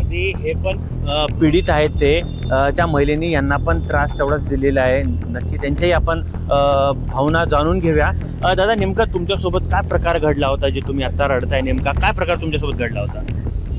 अगदी हे पण पीडित आहेत ते त्या महिलेनी यांना पण त्रास तेवढाच दिलेला आहे। नक्की त्यांच्याही आपण भावना जाणून घेऊया। दादा नेमका तुमच्यासोबत काय प्रकार घडला होता जे तुम्ही आता रडताय? नेमका काय प्रकार तुमच्यासोबत घडला होता?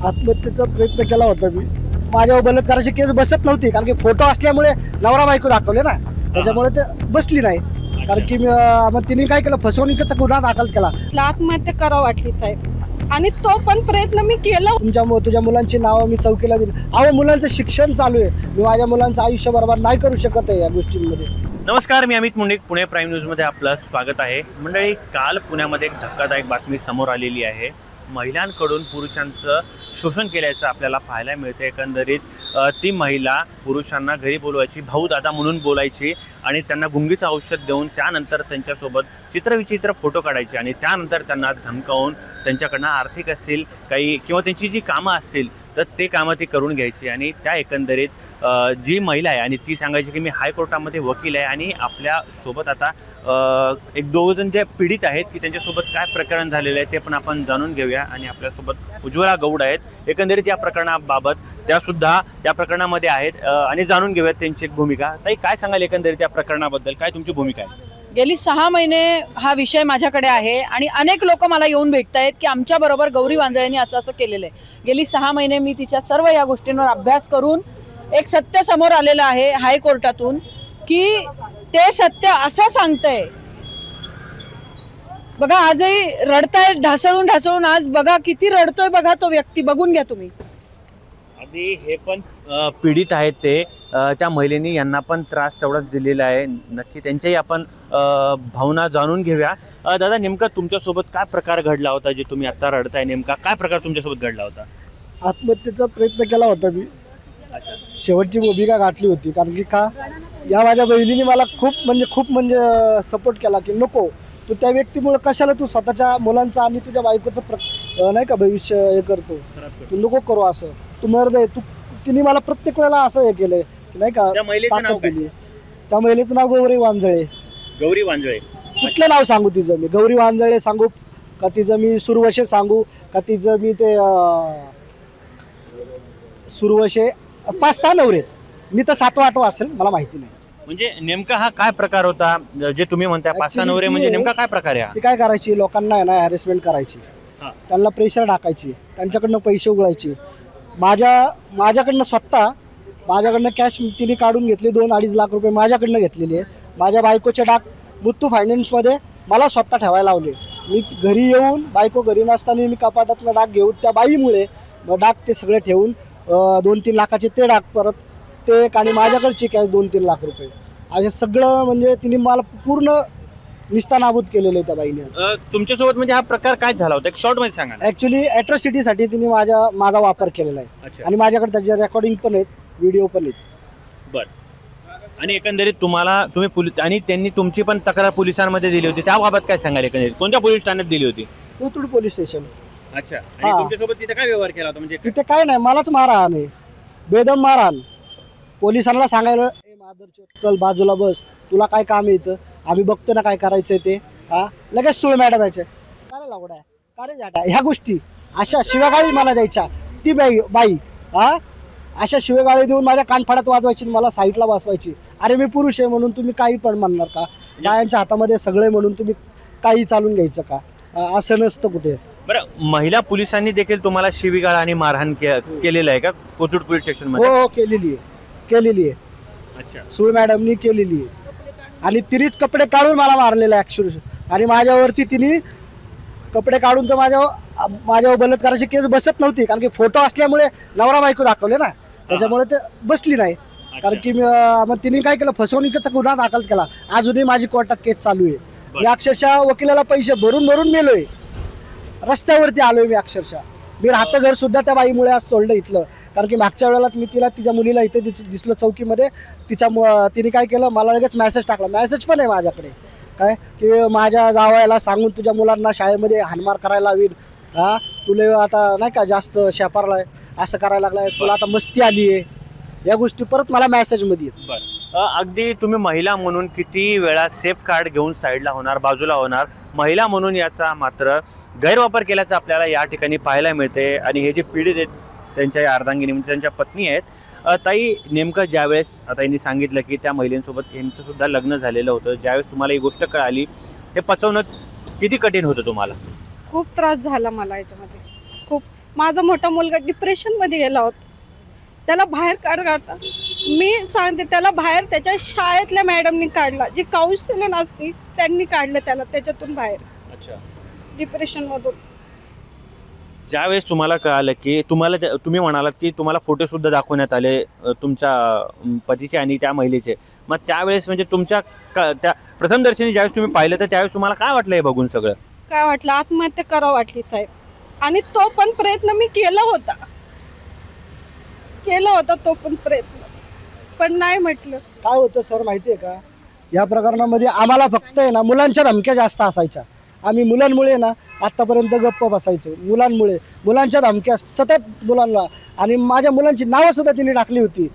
आत्महत्येचा प्रयत्न केला होता मी। माझ्यावर बलात्काराची केस बसत नव्हती कारण की फोटो असल्यामुळे नवरा बायको दाखवले ना, त्याच्यामुळे ते बसली नाही। कारण की मग तिने काय केलं, फसवणुकीचा गुन्हा दाखल केला। आत्महत्या करावं वाटली साहेब, आणि तो पण प्रयत्न मी केला। तुझ्या मुलांची नावं मी चौकीला दिली। अहो मुलांचं शिक्षण चालू आहे, मी माझ्या मुलांचं आयुष्य बर्बाद नाही करू शकत आहे या गोष्टींमध्ये। नमस्कार, मी अमित मुंडे, पुणे प्राईम न्यूजमध्ये आपलं स्वागत आहे। मंडळी, काल पुण्यामध्ये एक धक्कादायक बातमी समोर आलेली आहे। महिलांकडून पुरुषांचं शोषण केल्याचं आपल्याला पाहायला मिळते। एकंदरीत ती महिला पुरुषांना घरी बोलवायची, भाऊ दादा म्हणून बोलायची आणि त्यांना गुंगीचं औषध देऊन त्यानंतर त्यांच्यासोबत चित्रविचित्र फोटो काढायचे आणि त्यानंतर त्यांना धमकावून त्यांच्याकडनं आर्थिक असतील काही किंवा त्यांची जी कामं असतील तर ते कामं ती करून घ्यायची। आणि त्या एकंदरीत जी महिला आहे आणि ती सांगायची की मी हायकोर्टामध्ये वकील आहे आणि आपल्यासोबत आता एक दोघं जण जे पीडित आहेत की त्यांच्यासोबत काय प्रकरण झालेलं आहे ते पण आपण जाणून घेऊया। आणि आपल्यासोबत उज्ज्वला गौड आहेत, एकंदरीत या प्रकरणाबाबत त्यासुद्धा या प्रकरणामध्ये आहेत आणि जाणून घेऊयात त्यांची एक भूमिका। ताई, काय सांगाल एकंदरीत या प्रकरणाबद्दल? काय तुमची भूमिका आहे? गेली 6 महिने हा विषय माझ्याकडे आहे आणि अनेक लोक मला येऊन भेटत आहेत की आमच्या बरोबर गौरी वांजळेंनी असं केलेलं आहे। गेली 6 महिने मी तिच्या सर्व या गोष्टींवर अभ्यास करून एक सत्य समोर आलेलं आहे हायकोर्टातून की ते सत्य असं सांगतंय। बघा, आजही रडताय ढासळून ढासळून, आज बघा किती रडतोय, बघा तो व्यक्ती, बघून घ्या तुम्ही। अगदी हे पण पीडित आहेत ते त्या महिलेनी यांना पण त्रास तेवढाच दिलेला आहे। नक्की त्यांच्याही आपण भावना जाणून घेऊया। दादा नेमका तुमच्यासोबत काय प्रकार घडला होता जे तुम्ही आता रडताय? नेमका काय प्रकार तुमच्यासोबत घडला होता? आत्महत्येचा प्रयत्न केला होता मी। अच्छा, शेवटची भूमिका गाठली होती कारण की या माझ्या बहिणीने मला खूप म्हणजे सपोर्ट केला की नको तू त्या व्यक्तीमुळे कशाला तू स्वतःच्या मुलांचं आणि तुझ्या बायकोचं नाही का भविष्य हे करतो, तू नको करू असं, तू मर्द आहे तू। तिने मला प्रत्येक वेळेला असं हे केलंय की नाही का, त्या महिलेचं नाव काय? त्या महिलेचं नाव गौरी वांजळे। गौरी वांजळे? कुठलं नाव सांगू तिचं मी? गौरी वांजळे सांगू का, तिचं मी सुरवशे सांगू का, तिचं मी ते सुरवशे 5-6 नवरेत, मी तर 7वा-8वा असेल, मला माहिती नाही। म्हणजे नेमका हा काय प्रकार होता जे तुम्ही म्हणता 5-6 नवरे? म्हणजे नेमका काय प्रकार आहे? ती काय करायची, लोकांना आहे ना हॅरेसमेंट करायची, त्यांना प्रेशर टाकायची, त्यांच्याकडनं पैसे उगळायचे। माझ्याकडनं माझ्याकडनं कॅश तिने काढून घेतली, 2-2.5 लाख रुपये माझ्याकडनं घेतलेले आहेत। माझ्या बायकोचे डाक मुत्तू फायनान्समध्ये मला स्वतः ठेवायला लावले। मी घरी येऊन, बायको घरी नसताना मी कपाटातलं डाक घेऊन त्या बाईमुळे डाक ते सगळे ठेवून 2-3 लाखाचे ते डाक परत ते, आणि माझ्याकडची कॅश 2-3 लाख रुपये, असे सगळं म्हणजे तिने मला पूर्ण निस्तानाबूत केलेलं आहे त्या बाईने। तुमच्यासोबत म्हणजे हा प्रकार काय झाला होता? एक शॉर्ट मध्ये सांगा। ऍक्च्युली ॲट्रॉसिटीसाठी तिने माझा वापर केलेला आहे आणि माझ्याकडे त्याच्या रेकॉर्डिंग पण आहेत, व्हिडिओ पण आहेत। बरं, आणि एकंदरीत तुम्ही आणि त्यांनी तुमची पण तक्रार पोलिसांमध्ये दिली होती, त्याबाबत काय सांगाल? एकंदरीत कोणत्या पोलीस ठाण्यात दिली होती? Kothrud police station. अच्छा, आणि तुमच्यासोबत तिथे काय व्यवहार केला होता? म्हणजे तिथे काय नाही, मलाच मारहाण आहे, बेदम मारहाण। पोलिसांना सांगायला चल बाजूला बस, तुला काय काम आहे इथं, आम्ही बघतो ना काय करायचंय ते, लगेच सुळ मॅडम यायचे, काय लावडा का रे जाटा, ह्या गोष्टी अशा शिवेगाळी मला द्यायच्या। ती बाई अशा शिवेगाळी देऊन माझ्या कानफाडात वाजवायची, मला साईडला बसवायची। अरे मी पुरुष आहे म्हणून तुम्ही काही पण म्हणणार का? बायांच्या हातामध्ये सगळे म्हणून तुम्ही काही चालून घ्यायचं का? असं नसतं कुठे। बरं, महिला पोलिसांनी देखील तुम्हाला शिवीगाळ आणि मारहाण केलेलं आहे का कोथरूड पोलीस स्टेशन मध्ये? हो, केलेली आहे। अच्छा, सुळ मॅडमनी केलेली आहे आणि तिनेच कपडे काढून मला मारलेलं आहे ऍक्च्युअली। आणि माझ्यावरती तिने कपडे काढून तर माझ्यावर बलात्काराची केस बसत नव्हती कारण की फोटो असल्यामुळे नवरा बायको दाखवले ना, त्याच्यामुळे ते बसली नाही। कारण की मग तिने काय केलं, फसवणुकीचा गुन्हा दाखल केला। अजूनही माझी कोर्टात केस चालू आहे। मी अक्षरशः वकिलाला पैसे भरून मेलोय, रस्त्यावरती आलोय मी अक्षरशः। मी राहतं घर सुद्धा त्या बाईमुळे आज सोडलं इथलं, कारण की मागच्या वेळेला मी तिच्या मुलीला इथे दिसलं चौकीमध्ये, तिने काय केलं, मला लगेच मेसेज टाकला, मेसेज पण आहे माझ्याकडे, काय की माझ्या जावयाला सांगून तुझ्या मुलांना शाळेमध्ये हाणमार करायला हवी, तुला आता नाही का जास्त शेपारलाय, असं करायला लागलाय, तुला आता मस्ती आली आहे, या गोष्टी परत मला मेसेजमध्ये येत। अगदी तुम्ही महिला म्हणून किती वेळा सेफ कार्ड घेऊन साईडला होणार, बाजूला होणार, महिला म्हणून याचा मात्र गैरवापर केल्याचं आपल्याला या ठिकाणी पाहायला मिळते। आणि हे जे पीडित आहेत त्यांच्या या अर्धांगिनी म्हणजे त्यांच्या पत्नी आहेत. ताई, नेमकं ज्यावेळेस आता यांनी सांगितलं की त्या महिलेसोबत यांचं सुद्धा लग्न झालेलं होतं, ज्यावेळेस तुम्हाला ही गोष्ट कळाली ते पचवणं किती कठीण होतं तुम्हाला? खूप त्रास झाला मला याच्यामध्ये खूप. माझा मोठा मुलगा डिप्रेशनमध्ये गेला होता, त्याला बाहेर काढता मी सांगते, त्याला बाहेर त्याच्या शाळेतल्या मॅडमनी काढला, जी काउन्सिलर असती त्यांनी काढलं त्याला त्याच्यातून बाहेर. अच्छा. डिप्रेशनमधून. ज्यावेळेस तुम्हाला कळालं की तुम्ही म्हणालात की तुम्हाला फोटो सुद्धा दाखवण्यात आले तुमच्या पतीचे आणि त्या महिलेचे, मग त्यावेळेस म्हणजे तुमच्या त्या प्रथमदर्शनी ज्यावेळेस तुम्ही पाहिलं तर त्यावेळेस तुम्हाला काय वाटलं हे बघून? सगळं काय वाटलं, आत्महत्या करावं वाटली साहेब. आणि तो पण प्रयत्न मी केला होता तो पण प्रयत्न, पण नाही म्हटलं. काय होतं सर माहिती आहे का, या प्रकरणामध्ये आम्हाला फक्त आहे ना मुलांच्या धमक्या जास्त असायच्या. आम्ही मुलांमुळे ना आत्तापर्यंत गप्प बसायचो, मुलांच्या धमक्या सतत मुलांना, आणि माझ्या मुलांची नावं सुद्धा तिने टाकली होती.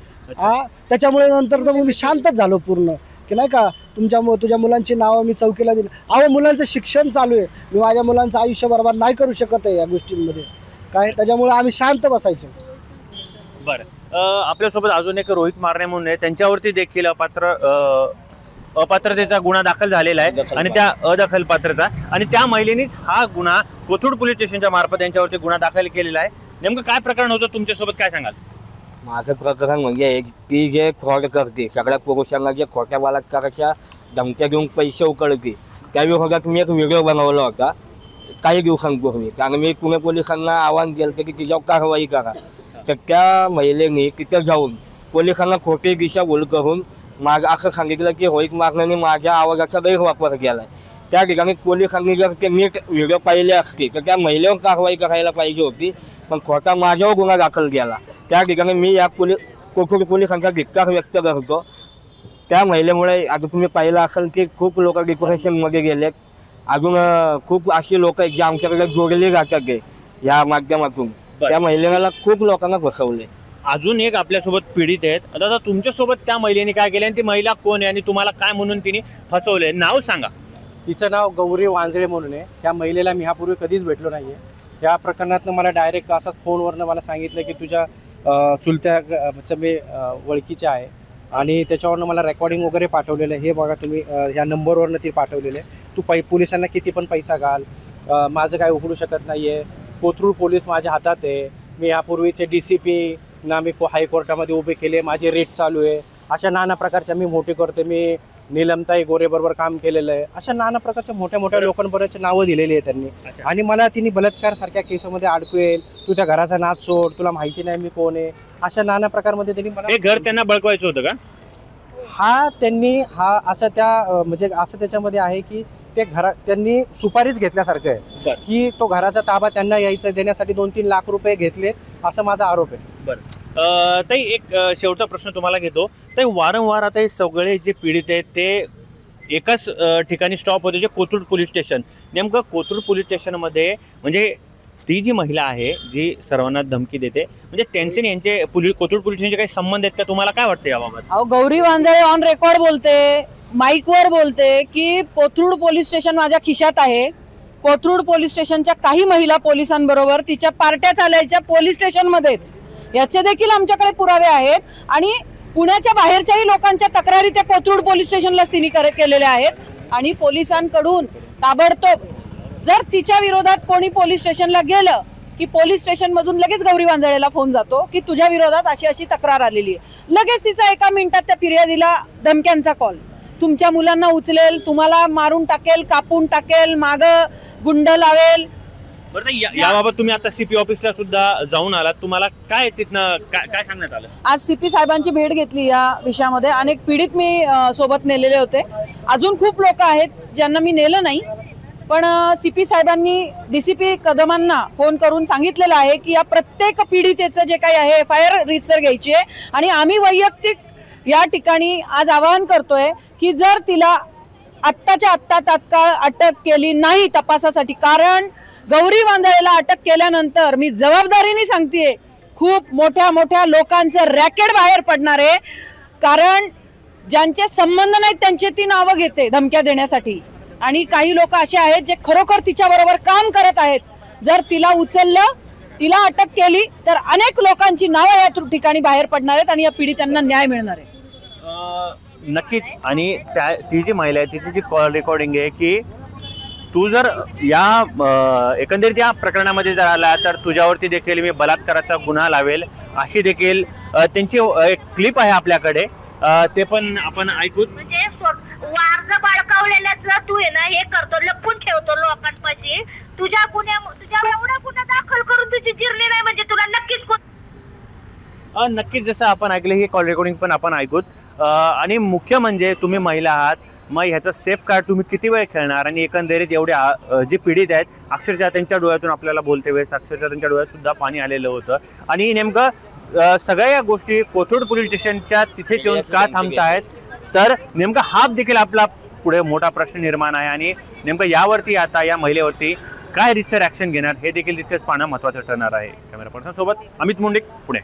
त्याच्यामुळे नंतर तर मी शांतच झालो पूर्ण, की नाही का तुझ्या मुलांची नावं मी चौकीला दिली. अहो, मुलांचं शिक्षण चालू आहे, मी माझ्या मुलांचं आयुष्य बर्बाद नाही करू शकत आहे या गोष्टींमध्ये काय, त्याच्यामुळे आम्ही शांत बसायचो. बरं, आपल्यासोबत अजून एक रोहित मारणे म्हणून आहे, त्यांच्यावरती देखील अपात्रतेचा गुन्हा दाखल झालेला आहे आणि त्या अदखलपात्रचा, आणि त्या महिलेनेच हा गुन्हा कोथरूड पोलीस स्टेशनच्या मार्फत त्यांच्यावरती गुन्हा दाखल केलेला आहे. नेमकं काय प्रकरण होतं तुमच्यासोबत, काय सांगाल? माझं प्रकरण म्हणजे ती जे फ्रॉड करते, सगळ्या पुरुषांना जे खोट्या बलात्काराच्या धमक्या देऊन पैसे उकळते, त्या विभागात मी एक व्हिडिओ बनवला होता काही दिवसांपूर्वी. कारण मी पुणे पोलिसांना आवाहन केलं की तिच्यावर कारवाई करा. तर त्या महिलेने तिथं जाऊन पोलिसांना खोटी दिशाभूल करून असं सांगितलं की रोहित मारण्याने माझ्या आवाजाचा गैरवापर केला आहे. त्या ठिकाणी पोलिसांनी जर ते नीट व्हिडिओ पाहिले असते तर त्या महिलेवर कारवाई करायला पाहिजे होती, पण खोटा माझ्यावर गुन्हा दाखल केला. त्या ठिकाणी मी या कोथरूड पोलिसांचा धिक्कार व्यक्त करतो. त्या महिलेमुळे आता तुम्ही पाहिलं असेल की खूप लोक डिप्रेशनमध्ये गेलेत. अजून खूप अशी लोक आहेत जे आमच्याकडे जोडली जातात आहे या माध्यमातून. त्या महिलेला खूप लोकांना फसवले. अजून एक आपल्यासोबत पीडित आहेत. आता तुमच्यासोबत त्या महिलेने काय केलं आणि ती महिला कोण आहे आणि तुम्हाला काय म्हणून तिने फसवले, नाव सांगा. तिचं नाव गौरी वांजळे म्हणून आहे. त्या महिलेला मी ह्यापूर्वी कधीच भेटलो नाही आहे. या प्रकरणातनं मला डायरेक्ट असाच फोनवरनं मला सांगितलं की तुझ्या चुलत्या मी ओळखीचे आहे, आणि त्याच्यावरनं मला रेकॉर्डिंग वगैरे पाठवलेलं आहे. हे बघा तुम्ही, ह्या नंबरवरनं ती पाठवलेलं आहे. तू पोलिसांना किती पण पैसा घाल, माझं काय उघडू शकत नाही आहे. कोथरूड पोलीस माझ्या हातात आहे. मी यापूर्वीचे DCP ना मी हायकोर्टामध्ये उभे केले, माझे रेट चालू आहे. अशा नाना प्रकारच्या मी मोठी करते. मी नीलमताई गोरेबरोबर काम केलेलं आहे. अशा नाना प्रकारच्या मोठ्या मोठ्या लोकांबरोबरचे नावं दिलेली आहे त्यांनी. आणि मला तिने बलात्कार सारख्या केसमध्ये अडकवेल, तू त्या घराचा नाद सोड, तुला माहिती नाही मी कोण आहे, अशा नाना प्रकारमध्ये त्यांनी मला. हे घर त्यांना बळकवायचं होतं का? त्यांनी असं म्हणजे असं त्याच्यामध्ये आहे की ते त्यांनी सुपारीच घेतल्यासारखं आहे की तो घराचा ताबा त्यांना यायचा देण्यासाठी 2-3 लाख रुपये घेतले, असं माझा आरोप आहे. बरं, ताई एक शेवटचा प्रश्न तुम्हाला घेतो. ताई, वारंवार आता हे सगळे जे पीडित आहेत ते एकाच ठिकाणी स्टॉप होते, जे कोथरूड पोलीस स्टेशन. नेमकं कोथरूड पोलीस स्टेशनमध्ये म्हणजे ती जी महिला आहे जी सर्वांना धमकी देते, म्हणजे त्यांचे यांचे कोथरूड पोलीस स्टेशनचे काही संबंध आहेत का? तुम्हाला काय वाटतं याबाबत? अहो, गौरी वांजळे ऑन रेकॉर्ड बोलते, माईकवर बोलते की कोथरूड पोलीस स्टेशन माझ्या खिशात आहे. कोथरूड पोलीस स्टेशनच्या काही महिला पोलिसांबरोबर तिच्या पार्ट्या चालायच्या पोलीस स्टेशनमध्येच, याचे देखील आमच्याकडे पुरावे आहेत. आणि पुण्याच्या बाहेरच्याही लोकांच्या तक्रारी त्या कोथरूड पोलीस स्टेशनलाच तिने केलेल्या आहेत. आणि पोलिसांकडून ताबडतोब जर तिच्या विरोधात कोणी पोलीस स्टेशनला गेलं की पोलीस स्टेशनमधून लगेच गौरी वांजळेला फोन जातो की तुझ्या विरोधात अशी अशी तक्रार आलेली आहे. लगेच तिचा 1 मिनिटात त्या फिर्यादीला धमक्यांचा कॉल, तुमच्या मुलांना उचलेल, तुम्हाला मारून टाकेल, कापून टाकेल, मागं गुंड लावेल. बरं, याबाबत तुम्ही आता CP ऑफिसला सुद्धा जाऊन आलात, तुम्हाला काय तिथनं काय सांगण्यात आलं? आज CP साहेबांची भेट घेतली या विषयामध्ये. अनेक पीडित मी सोबत नेलेले होते. अजून खूप लोक आहेत ज्यांना मी नेलं नाही, पण CP साहेबांनी DCP कदमांना फोन करून सांगितलेलं आहे की या प्रत्येक पीडितेचं जे काही आहे FIR रीतसर घ्यायची आहे. आणि आम्ही वैयक्तिक या ठिकाणी आज आवाहन करतोय की जर तिला आत्ताच्या आत्ता तात्काळ अटक केली नाही तपासासाठी, कारण गौरी वांजळेला अटक केल्यानंतर मी जबाबदारीने सांगतेय खूप मोठ्या मोठ्या लोकांचं रॅकेट बाहेर पडणार आहे. कारण ज्यांचे संबंध नाहीत त्यांची ती नावं घेते धमक्या देण्यासाठी. आणि काही लोक असे आहेत जे खरोखर तिच्याबरोबर काम करत आहेत. जर तिला उचललं तिला अटक केली तर अनेक लोकांची नावं या ठिकाणी बाहेर पडणार आहेत आणि या पीडितांना न्याय मिळणार आहे. नक्कीच. आणि ती जी महिला आहे तिची जी कॉल रेकॉर्डिंग आहे की तू जर या एकंदरीत या प्रकरणामध्ये जर आला तर तुझ्यावरती देखील मी बलात्काराचा गुन्हा लावेल अशी देखील त्यांची एक क्लिप आहे आपल्याकडे, ते पण आपण ऐकू. म्हणजे वारज बाळकावलेल्याचं तू आहे ना हे करतो, लपून ठेवतो लोकांपाशी. तुझ्या एवढा गुन्हा दाखल करून तुझी जिरली नाही म्हणजे तुला नक्कीच नक्कीच जसं आपण ऐकलं ही कॉल रेकॉर्डिंग पण आपण ऐकूत. आणि मुख्य म्हणजे तुम्ही महिला आहात, मग ह्याचा सेफ कार्ड तुम्ही किती वेळ खेळणार. आणि एकंदरीत एवढे जे पीडित आहेत अक्षरशः त्यांच्या डोळ्यातून आपल्याला बोलते वेळेस अक्षरशः त्यांच्या डोळ्यात सुद्धा पाणी आलेलं होतं. आणि नेमकं सगळ्या या गोष्टी कोथरूड पोलीस स्टेशनच्या तिथेच येऊन का थांबतायत, तर नेमका हा देखील आपला पुढे मोठा प्रश्न निर्माण आहे. आणि नेमकं यावरती आता या महिलेवरती काय रितसर ॲक्शन घेणार हे देखील तितकंच पाहणं महत्त्वाचं ठरणार आहे. कॅमेरा पर्सन सोबत अमित मुंडे, पुणे.